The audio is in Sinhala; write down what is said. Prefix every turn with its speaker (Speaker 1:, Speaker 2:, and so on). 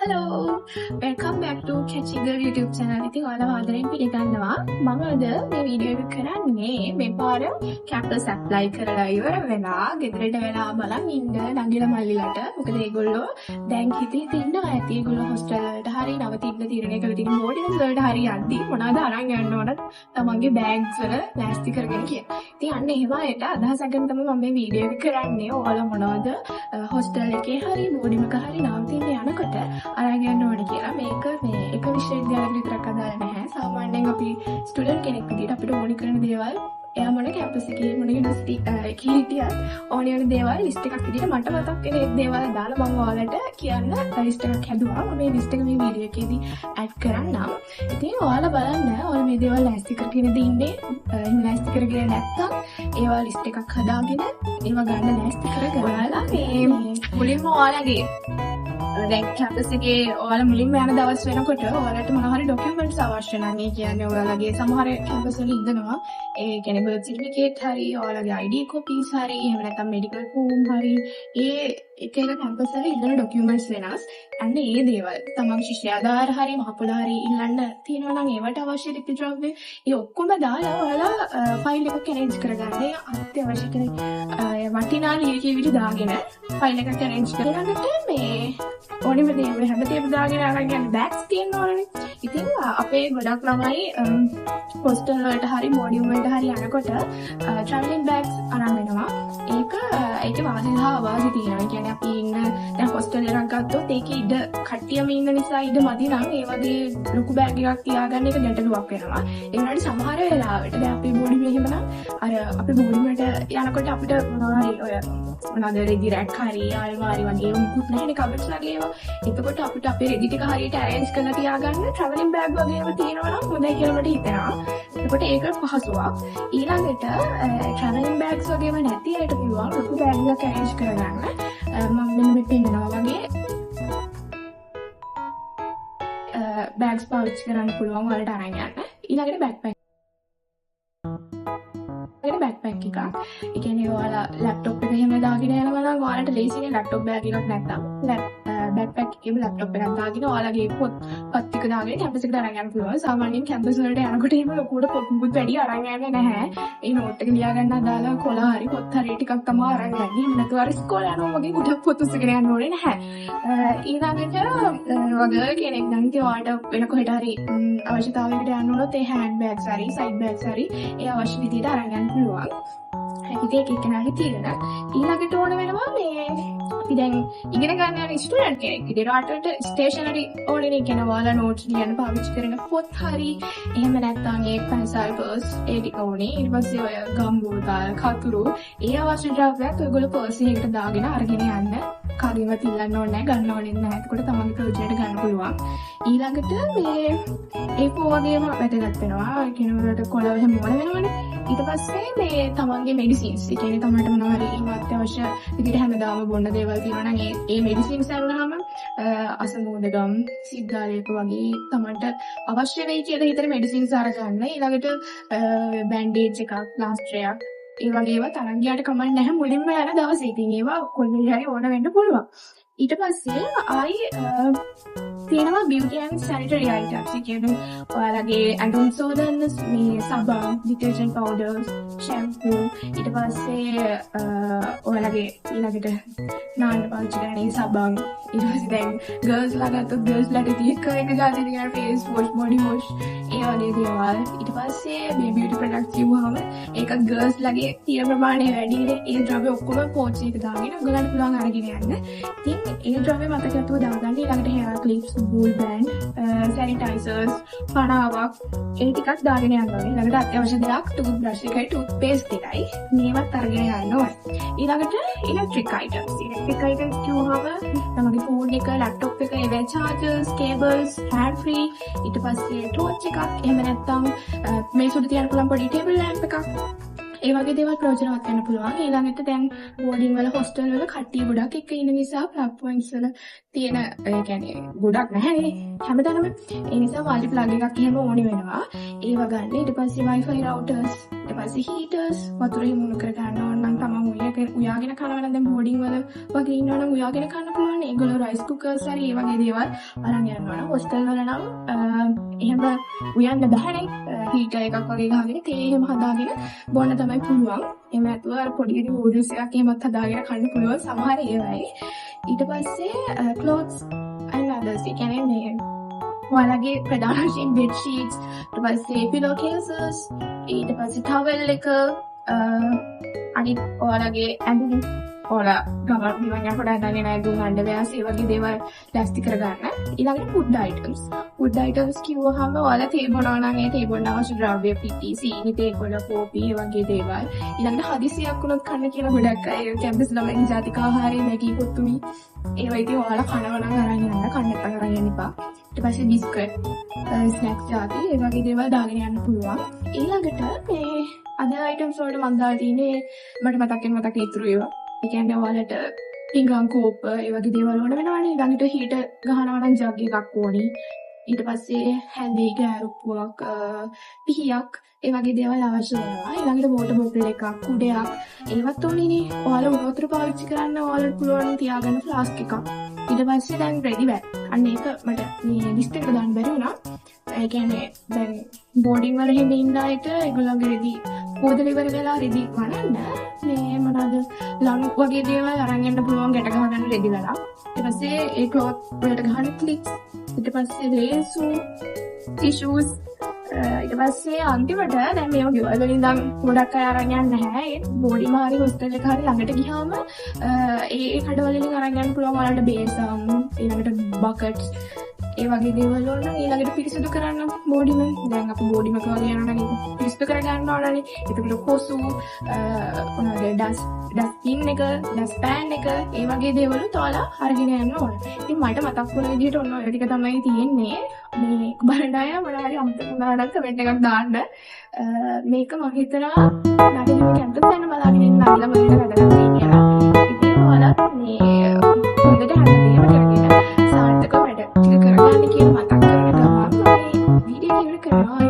Speaker 1: Hello! Welcome back to Catching Girl YouTube channel. ඉතින් ඔයාලා ආදරෙන් පිළිගන්නවා. මම අද මේ වීඩියෝ එක කරන්නේ මේ පාර කැම්පස් ඇප්ලයි කරලා ඉවර වෙලා ගෙදරට වෙලා බලන් ඉන්න නංගිලා මල්ලිලට. මොකද ඒගොල්ලෝ දැන් හිතේ ඉන්නවා ඇති ඒගොල්ලෝ හොස්ටල් වලට හරි නවතින්න තීරණය කරලා තියෙන බෝඩින් වලට හරි යද්දි මොනවද අරන් යන්න ඕන තමන්ගේ බෑග්ස් වල ප්ලාස්ටික් කරගෙන කියන. ඉතින් අන්න එහෙම අයට අදහසක් ගන්න තමයි මම මේ වීඩියෝ එක කරන්නේ. ඔයාලා මොනවද හොස්ටල් එකේ හරි බෝඩින් එක හරි නවතින්න යනකොට අරන් යන්න ඕනේ කියලා. මේක මේ එක විශ්වවිද්‍යාලයක විතරක් අදාළ නැහැ. සාමාන්‍යයෙන් අපි ස්ටුඩන්ට් කෙනෙක් විදිහට අපිට ඕනි කරන දේවල් එයා මොන කැම්පස් එකේ මොන යුනිවර්සිටි එකේ හිටියත් ඕනි වෙන දේවල් ලිස්ට් එකක් විදිහට මට මතක් වෙන ඒ දේවල් දාලා මම ඔයාලට කියන්න ලිස්ට් එකක් හැදුවා. මම මේ ලිස්ට් එක මේ වීඩියෝ එකේදී ඇඩ් කරන්නම්. ඉතින් ඔයාලා බලන්න ඔයාලා මේ දේවල් ලෑස්ති කරගෙන ඉන්නේ. එහෙම ලෑස්ති කරගෙන නැත්තම් ඒවා ලිස්ට් එකක් හදාගෙන ඒවා ගන්න ලෑස්ති කරගෙන ඔයාලා මේ මුලින්ම ඔයාලගේ දැන් කැම්පස් එකේ ඔයාලා මුලින්ම යන දවස් වෙනකොට ඔයාලට මොනවා හරි ඩොකියුමන්ට්ස් අවශ්‍ය නම් ඒ කියන්නේ ඔයාලගේ සමහර කැම්පස් වල ඉඳනවා ඒ කියන්නේ බර්ත් සර්ටිෆිකේට් හරි ඔයාලගේ ID කොපීස් හරි එහෙම නැත්නම් මෙඩිකල් ෆෝම් හරි ඒ එක එක කැම්පස් වල ඉඳන ඩොකියුමන්ට්ස් වෙනස්. අන්න ඒ දේවල් තමන් ශිෂ්‍යාධාර හරි මහපොළ හරි ඉල්ලන්න තියෙනවා නම් ඒවට අවශ්‍ය ලිපි ද්‍රව්‍ය ඒ ඔක්කොම දාලා ඔයාලා ෆයිල් එකක් arrange කරගන්න. ඒ අත්‍යවශ්‍ය කෙනෙක් වටිනා ලියකියවිලි දාගෙන ෆයිල් එකක් arrange කරගන්නට මේ ඕනෙම දේවල් හැමදේම දාගෙන අරන් යන්න බෑග්ස් තියෙන්න ඕනනේ. ඉතින් අපේ ගොඩක් ළමයි හොස්ටල් වලට හරි මොඩියුම් වලට හරි යනකොට travelling bags අරන් වෙනවා. ඒකේ වාසි සහ අවාසි තියෙනවා. ඒ කියන්නේ අපි ඉන්න දැන් හොස්ටල් එකක් ගත්තොත් ඒකේ ඉඩ කට්ටියම ඉන්න නිසා ඉඩ මදි නම් ඒ වගේ ලොකු බෑග් එකක් තියාගන්න එක ගැටලුවක් වෙනවා. ඒ වුණාට සමහර වෙලාවට දැන් අපේ බෝඩිම එහෙම නම් අර අපේ බෝඩිම වලට යනකොට අපිට මොනවා හරි ඔය මොනවාද රෙදි රැක් හරි අල්මාරි වගේ මුකුත් නැහැනේ කබඩ්ස් වගේ ඒවා. එතකොට අපිට අපේ රෙදි ටික හරියට arrange කරලා තියාගන්න travelling bag වගේ ඒවා තියෙනවා නම් හොඳයි කියලා මට හිතෙනවා. එතකොට ඒක පහසුවක්. ඊළඟට travelling bags වගේම නැති අයට පුළුවන් ලොකු bag එකක් arrange කරගන්න. මම මෙන්න මේ පෙන්නනවා වගේ bags පාවිච්චි කරන්න පුළුවන් වලට අරන් යන්න. ඊළඟට backpack එකක්. ඒ කියන්නේ ඔයාලා ලැප්ටොප් එක එහෙම දාගෙන යනවා නම් ඔයාලට ලේසියෙන් ලැප්ටොප් බෑග් එකක් නැත්තම් බෑග්පැක් එකේම ලැප්ටොප් එකක් දාගෙන ඔයාලගේ පොත් ටික දාගෙන කැම්පස් එකට අරන් යන්න පුළුවන්. සාමාන්‍යයෙන් කැම්පස් වලට යනකොට එහෙම ලොකුවට පොත් මුකුත් වැඩි අරන් යන්නේ නැහැ. ඒ නෝට් එක ලියා ගන්න අදාළ කොළ හරි පොත් හරි ටිකක් තමයි අරන් යන්නේ. එහෙම නැතුව අර ඉස්කෝලේ යනවා වගේ ගොඩක් පොත් උස්සගෙන යන්න ඕනේ නැහැ. ඊළඟට වගේ කෙනෙක් නම් ඔයාලට වෙන කොහෙට හරි අවශ්‍යතාවයකට යන්න උනොත් ඒ හෑන්ඩ් බෑග්ස් හරි සයිඩ් බෑග්ස් හරි ඒ අවශ්‍ය විදිහට අරන් යන්න පුළුවන්. ඉතින් ඒක එක්කෙනාගේ තියෙන. ඊළඟට ඕන වෙනවා මේ අපි දැන් ඉගෙන ගන්න යන ස්ටුඩන්ට් කෙනෙක් විදිහට රටට ස්ටේෂනරි ඕනේ කියන ඔයාලා නෝට්ස් ලියන්න පාවිච්චි කරන පොත් හරි එහෙම නැත්නම් ඒ පැන්සල් පර්ස් ඒ ටික ඕනේ. ඊට පස්සේ ඔය ගම් බෝතල් කතුරු ඒ අවශ්‍ය ද්‍රව්‍යات ඔයගොල්ලෝ පර්ස් එකකට දාගෙන අරගෙන යන්න. කගේවත් ඉල්ලන්න ඕනේ නැහැ, ගන්න ඕනේ නැහැ. එතකොට තමන්ගේ ප්‍රොජෙක්ට් ගන්න පුළුවන්. ඊළඟට මේ A4 වගේම වැදගත් වෙනවා. ඒ කියනකොට කොළ එහෙම ඕන වෙනවනේ. ඊට පස්සේ මේ තමන්ගේ මෙඩිසින්ස් ඒ කියන්නේ තමන්ට මොනවා හරි අත්‍යවශ්‍ය විදිහට හැමදාම බොන්න දේවල් තියෙනවා නම් ඒ මෙඩිසින්ස් අරනහම අසමෝදගම් සිද්ධාලේප වගේ තමන්ට අවශ්‍ය වෙයි කියලා හිතන මෙඩිසින්ස් අරගන්න. ඊළඟට බෑන්ඩේජ් එකක් ප්ලාස්ටරයක් ඒ වගේ ඒවා තරම් ගියාට කමක් නැහැ. මුලින්ම යන දවසේ ඉතින් ඒවා කොහේ හරි ඕන වෙන්න පුළුවන්. ඊට පස්සේ ආයි තියෙනවා beauty and sanitary items. ඒ කියන්නේ ඔයාලගේ ඇඳුම් සෝදන්න මේ සබන්, detergent powders, shampoo ඊට පස්සේ ඔයාලගේ ඊළඟට නාන්න පාවිච්චි කරන ඒ සබන් ඊට පස්සේ දැන් girls ලා ගත්තොත් girls ලාට තියෙක එක જાති තියෙන face wash, body wash ඒ වගේ දේවල්. ඊට පස්සේ මේ beauty products කියවහම ඒක girls ලාගේ තියෙන ප්‍රමාණය වැඩි ඉතින් ඒ ද්‍රව්‍ය ඔක්කොම පෝච් එක දාගෙන ඔයගලන්ට පුළුවන් අරගෙන යන්න. ඉතින් ඒ ද්‍රව්‍ය මතකතුව දාගන්න. ඊළඟට hair clips, wool band, sanitizers, පනාවක් ඒ ටිකක් දාගෙන යන්න ඕනේ. ඊළඟට අත්‍යවශ්‍ය දෙයක් tooth brush එකයි tooth paste එකයි මේවත් අරගෙන යන්න ඕනේ. ඊළඟට electric items. electric items කියවහම තමගේ phone එක, laptop එක, ඒ chargers, cables, hand free ඊට පස්සේ torch එකක් එහෙම නැත්නම් මේ සුදු තියන්න පුළුවන් පොඩි table lamp එකක් ඒ වගේ දේවල් ප්‍රයෝජනවත් වෙන්න පුළුවන්. ඊළඟට දැන් බෝඩින් වල හොස්ටල් වල කට්ටිය ගොඩක් එක්ක ඉන්න නිසා ප්ලග් පොයින්ට්ස් වල තියෙන ඒ කියන්නේ ගොඩක් නැහැනේ හැමදාම. ඒ නිසා මල්ටි ප්ලග් එකක් එහෙම ඕනේ වෙනවා. ඒව ගන්න. ඊට පස්සේ Wi-Fi routers, ඊට පස්සේ heaters, වතුර හිමුණු කර ගන්න ඕන නම් තමන් මුලියක උයාගෙන කනවා නම් දැන් බෝඩින් වල වගේ ඉන්නවනම් උයාගෙන කන්න පුළුවන්. ඒගොල්ලෝ රයිස් කුකර්ස් හරි ඒ වගේ දේවල් අරන් යනවා නම් හොස්ටල් වල නම් එහෙම උයන්න බෑනේ. හීටර් එකක් වගේ ගහගෙන තේ එහෙම හදාගෙන බොන්න තමයි පුළුවන්. එහෙම නැතුව අර පොඩි නූඩල්ස් එකක් එහෙමත් හදාගෙන කන්න පුළුවන් සමහර ඒවායි. ඊට පස්සේ clothes and others. ඒ කියන්නේ මේ ඔයාලගේ ප්‍රධාන වශයෙන් bed sheets, ඊට පස්සේ pillow cases, ඊට පස්සේ towel එක, අනිත් ඔයාලගේ ඇඳුම් ඔයාලා ගමන් බිමන් යනකොට හදන්නේ නැහැ දුම් underwears ඒ වගේ දේවල් ප්ලාස්ටික් කරගන්න. ඊළඟට food items. food items කිව්වහම ඔයාලා තේ බොනවා නම් ඒ තේ බොන්න අවශ්‍ය ද්‍රව්‍ය පිටි, සීනි, තේ කොළ, කෝපි ඒ වගේ දේවල්. ඊළඟට හදිසියක් වුණොත් කන්න කියලා ගොඩක් අය කැම්පස් ළමයි ජාතික ආහාරය නැගී පොතුමි ඒවා ඉතින් ඔයාලා කනවා නම් අරන් යන්න, කන්න නැත්නම් අරන් යන්න එපා. ඊට පස්සේ බිස්කට්, ස්නැක්ස් ආදී ඒ වගේ දේවල් දාගෙන යන්න පුළුවන්. ඊළඟට මේ අද items වලට මම දාලා තියෙන්නේ මට මතක් ඉතුරු ඒවා. ඒ කියන්නේ ඔයාලට පිඟාන් කෝප්ප ඒ වගේ දේවල් ඕන වෙනවනේ. ඊළඟට හීටර් ගහනවා නම් ජග් එකක් ඕනි. ඊට පස්සේ හැන්දේ ගෑරුප්පුවක්, පිහියක් ඒ වගේ දේවල් අවශ්‍ය වෙනවා. ඊළඟට වෝටර් බෝටල් එකක්, කුඩයක් ඒවත් ඕනේනේ. ඔයාලා උණු වතුර පාවිච්චි කරන්න ඔයාලට පුළුවන් තියාගන්න ෆ්ලාස්ක් එකක්. ඊට පස්සේ දැන් රෙඩි බෑග්. අන්න ඒක මට මේ ලිස්ට් එකට දාන්න බැරි වුණා. ඒ කියන්නේ දැන් බෝඩින් වල හැම ඉන්න අයට ඒගොල්ලන්ගේ රෙදි පොදල ඉවර වෙලා රෙදි වනන්න මේ මොනවාද ලණු වගේ දේවල් අරන් යන්න පුළුවන් ගැට ගහගන්න රෙදි වල. ඊට පස්සේ ඒ ක්ලොත් වලට ගහන ක්ලිප්ස්, ඊට පස්සේ ලේසු, ටිෂුස්, ඊට පස්සේ අන්තිමට දැන් මේවා ගෙවල් වලින් ඉඳන් ගොඩක් අය අරන් යන්නේ නැහැ. ඒ බෝඩිම හරි හොස්ටල් එක හරි ළඟට ගියාම ඒ කඩවල වලින් අරන් යන්න පුළුවන් ඔයාලට බේසම්, ඊළඟට බකට්ස් ඒ වගේ දේවල් වල නම් ඊළඟට පිරිසිදු කරන්න බෝඩිම. දැන් අපි බෝඩිමක වගේ යනවා නම් පිරිසිදු කරගන්න ඕනනේ. ඒකට කොසු මොනවාද ඩස්ට්බින් එක, ඩස්ට්පෑන් එක ඒ වගේ දේවල් ඔයාලා අරගෙන යන්න ඕන. ඉතින් මට මතක් වුණ විදිහට ඔන්න ඔය ටික තමයි තියෙන්නේ. මේ බලන්න අය මොනවා හරි අමතක වුණා නම් කමෙන්ට් එකක් දාන්න. මේක මම හිතනවා නඩේම කැම්පස් යන බලාගෙන ඉන්න අයලා වලට වැදගත් වෙයි කියලා. ඉතින් ඔයාලා මේ හොඳට හැමදේම කරගෙන සාර්ථකව වැඩ ටික කරගන්න කියලා මතක් කරන ගමන් මේ වීඩියෝ එක ඉවර කරනවා.